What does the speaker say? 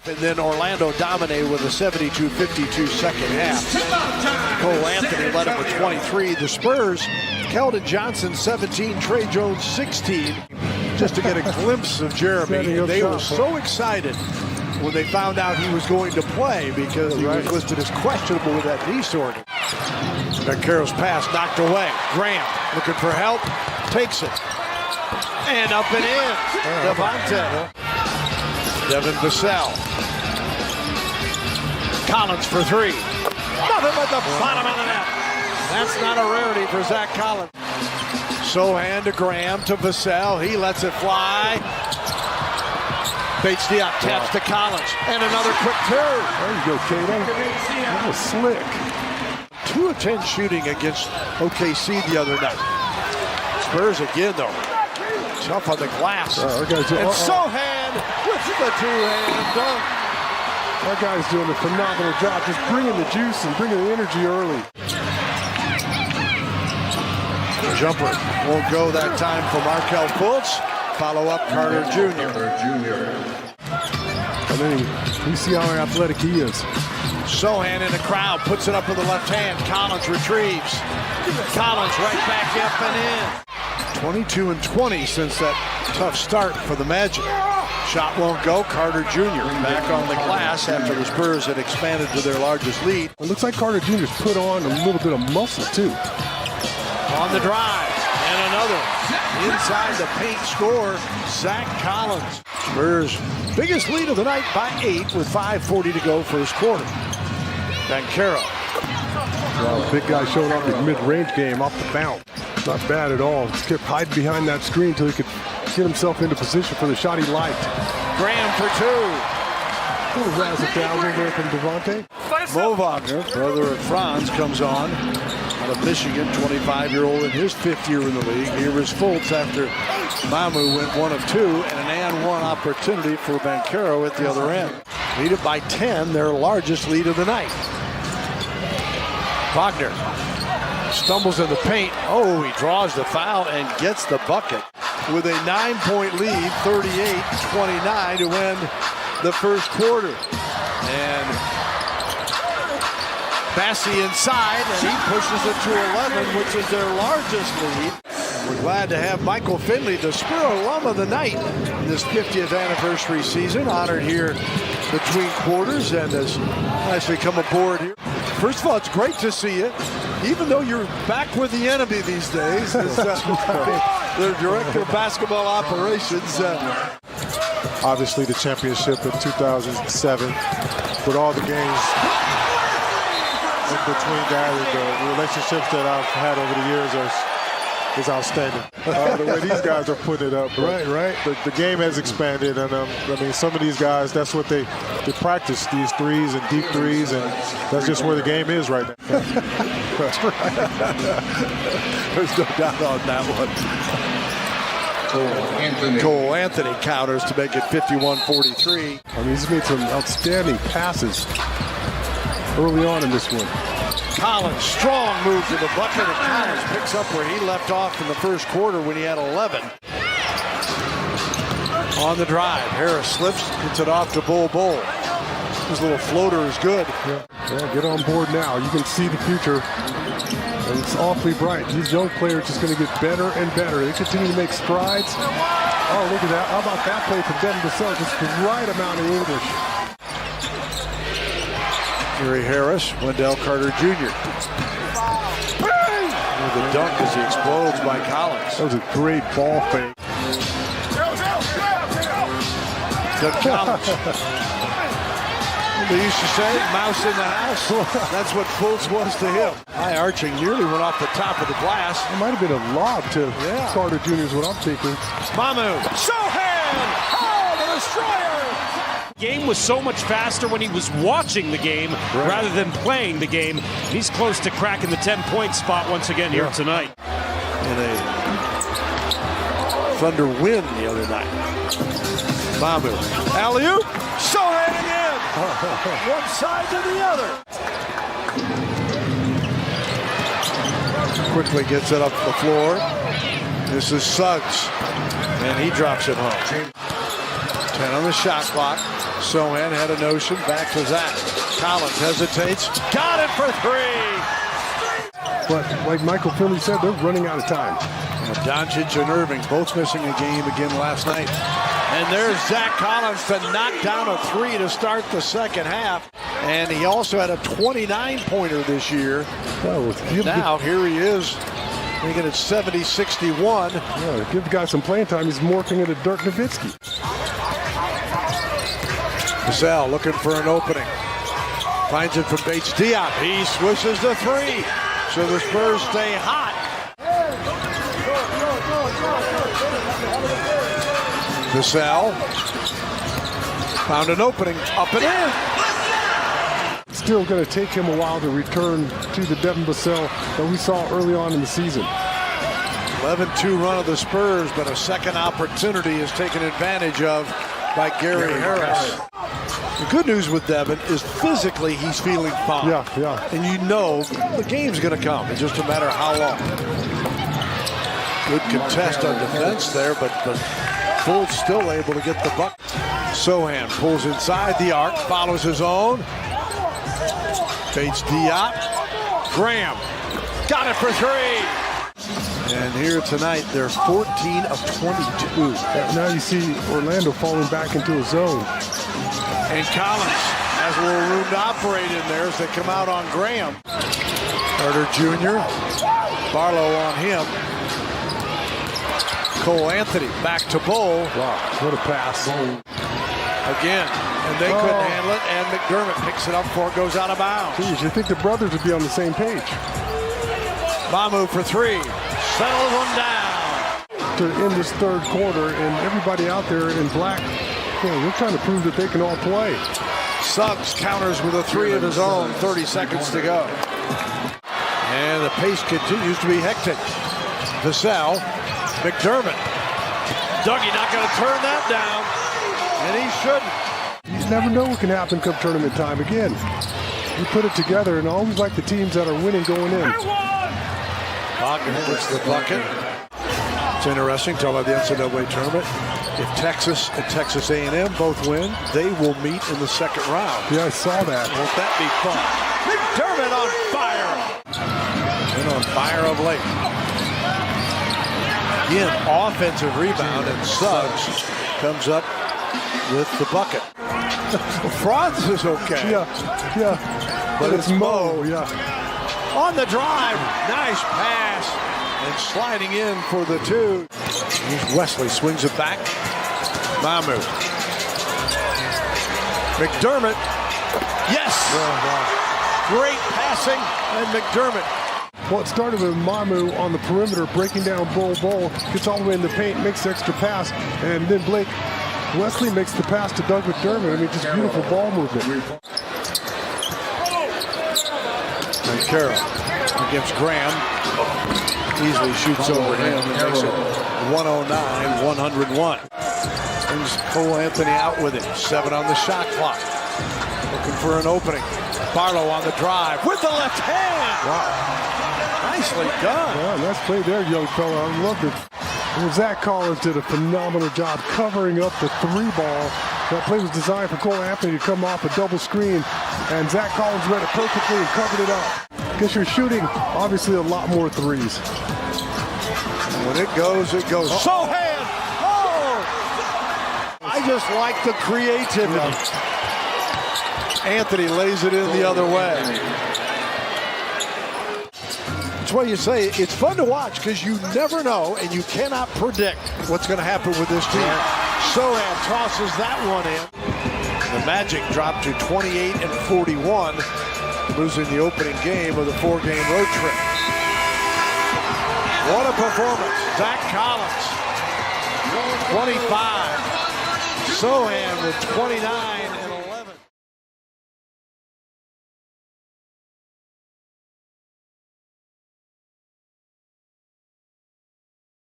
And then Orlando dominated with a 72-52 second half. Cole Anthony led it with 23. The Spurs, Keldon Johnson 17, Trey Jones 16. Just to get a glimpse of Jeremy. They were so excited when they found out he was going to play because he was listed as questionable with that knee soreness. Banchero's pass knocked away. Graham looking for help, takes it. And up and in. Devontae. Devin Vassell. Collins for three. Nothing but the bottom of the net. That's not a rarity for Zach Collins. Sohan to Graham to Vassell. He lets it fly. Bates Diop taps to Collins. And another quick turn. There you go, Kato. That was slick. 2 of 10 shooting against OKC the other night. Spurs again, though. Tough on the glass. And Sohan with the two-hand dunk. That guy's doing a phenomenal job, just bringing the juice and bringing the energy early. The jumper won't go that time for Markelle Fultz. Follow up Carter Jr. I mean, you see how athletic he is. Sohan in the crowd, puts it up with the left hand. Collins retrieves. Collins right back up and in. 22 and 20 since that tough start for the Magic. Shot won't go. Carter Jr. back on the glass after the Spurs had expanded to their largest lead. It looks like Carter Jr.'s put on a little bit of muscle, too. On the drive, and another inside the paint score, Zach Collins. Spurs' biggest lead of the night by 8 with 5:40 to go first quarter. Banchero. Well, big guy showing up in mid-range game off the bounce. Not bad at all. Just kept hiding behind that screen until he could get himself into position for the shot he liked. Graham for two. A little razzle-dazzle there from Devontae. Mo Wagner, brother of Franz, comes on. Out of Michigan, 25-year-old in his 5th year in the league. Here is Fultz after Mamu went 1 of 2, and an and-one opportunity for Banchero at the other end. Lead it by 10, their largest lead of the night. Wagner stumbles in the paint. Oh, he draws the foul and gets the bucket with a 9-point lead, 38-29 to end the first quarter. And Bassey inside, and he pushes it to 11, which is their largest lead. We're glad to have Michael Finley, the Spur alum of the night, in this 50th anniversary season, honored here between quarters, and has actually come aboard here. First of all, it's great to see you, even though you're back with the enemy these days. As, the director of basketball operations. Obviously, the championship in 2007, with all the games in between that, and the relationships that I've had over the years is outstanding. The way these guys are putting it up. Right. The game has expanded, and I mean, some of these guys, that's what they practice, these threes and deep threes, and that's just where the game is right now. That's right. There's no doubt on that one. Cole Anthony counters to make it 51-43. I mean, he's made some outstanding passes early on in this one. Collins, strong move to the bucket, and Collins picks up where he left off in the first quarter when he had 11. On the drive, Harris slips, gets it off to Bull. His little floater is good. Yeah, get on board now. You can see the future, and it's awfully bright. These young players are just going to get better and better. They continue to make strides. Oh, look at that. How about that play from Devin Vassell? Just the right amount of English. Gary Harris, Wendell Carter Jr. With a dunk as he explodes by Collins. That was a great ball fake. Doug Collins. They used to say, mouse in the house. That's what Fultz was to him. High arching nearly went off the top of the glass. It might have been a lob to Carter Jr. is what I'm thinking. Mamu. Sohan! Oh, the destroyer! Game was so much faster when he was watching the game rather than playing the game. He's close to cracking the 10-point spot once again here tonight. In a Thunder win the other night. Mamu. Alley-oop. Sohan again. One side to the other. Quickly gets it up the floor. This is Suggs. And he drops it home. 10 on the shot clock. Sohan had a notion, back to Zach. Collins hesitates, got it for three. But like Michael Finley said, they're running out of time. Doncic and Irving both missing a game again last night. And there's Zach Collins to knock down a three to start the second half. And he also had a 29-pointer this year. Now here he is, making it 70-61. Yeah, give the guy some playing time. He's morphing into Dirk Nowitzki. Vassell looking for an opening. Finds it from Bates Diop. He swishes the three. So the Spurs stay hot. Vassell found an opening, up and in. It's still going to take him a while to return to the Devin Vassell that we saw early on in the season. 11-2 run of the Spurs, but a second opportunity is taken advantage of by Gary Harris. The good news with Devin is physically he's feeling fine. Yeah. And you know the game's going to come. It's just a matter of how long. Good contest on defense there, but Fultz still able to get the buck. Sohan pulls inside the arc, follows his own. Bates Diop. Graham got it for three. And here tonight, they're 14 of 22. Now you see Orlando falling back into a zone. And Collins has a little room to operate in there as they come out on Graham. Carter Jr. Barlow on him. Cole Anthony back to Bull. Wow, what a pass. Again, and they couldn't handle it, and McDermott picks it up before it goes out of bounds. Geez, you think the brothers would be on the same page. Mamu for three. Settles one down. To end this third quarter, and everybody out there in black, they're trying to prove that they can all play. Suggs counters with a three of his own, 30 seconds to go. And the pace continues to be hectic. Vassell, McDermott. Dougie not going to turn that down, and he shouldn't. You never know what can happen come tournament time. Again, you put it together, and I always like the teams that are winning going in. Bogdan gets the bucket. It's interesting, talking about the NCAA tournament. If Texas and Texas A&M both win, they will meet in the second round. Yeah, I saw that. Won't that be fun? McDermott on fire. And on fire of late. Again, offensive rebound, and Suggs comes up with the bucket. Franz is okay. Yeah. But it's Mo. Yeah. On the drive, nice pass, and sliding in for the two. Here's Wesley, swings it back. Mamu. McDermott. Yes! Great passing, and McDermott. Well, it started with Mamu on the perimeter, breaking down Bull, gets all the way in the paint, makes the extra pass, and then Wesley makes the pass to Doug McDermott. I mean, just beautiful ball movement. And Carroll against Graham. Easily shoots over him and makes it 109-101. Brings Cole Anthony out with it. 7 on the shot clock. Looking for an opening. Barlow on the drive with the left hand. Wow. Nicely done. Yeah, nice play there, young fella. I loved it. And Zach Collins did a phenomenal job covering up the three ball. That play was designed for Cole Anthony to come off a double screen, and Zach Collins read it perfectly and covered it up. Guess you're shooting, obviously, a lot more threes. And when it goes, it goes. Sohan! Oh! I just like the creativity. Anthony lays it in the other way. That's why you say it's fun to watch, because you never know and you cannot predict what's going to happen with this team. Sohan tosses that one in. The Magic dropped to 28-41, losing the opening game of the 4-game road trip. What a performance. Zach Collins, 25. Sohan with 29.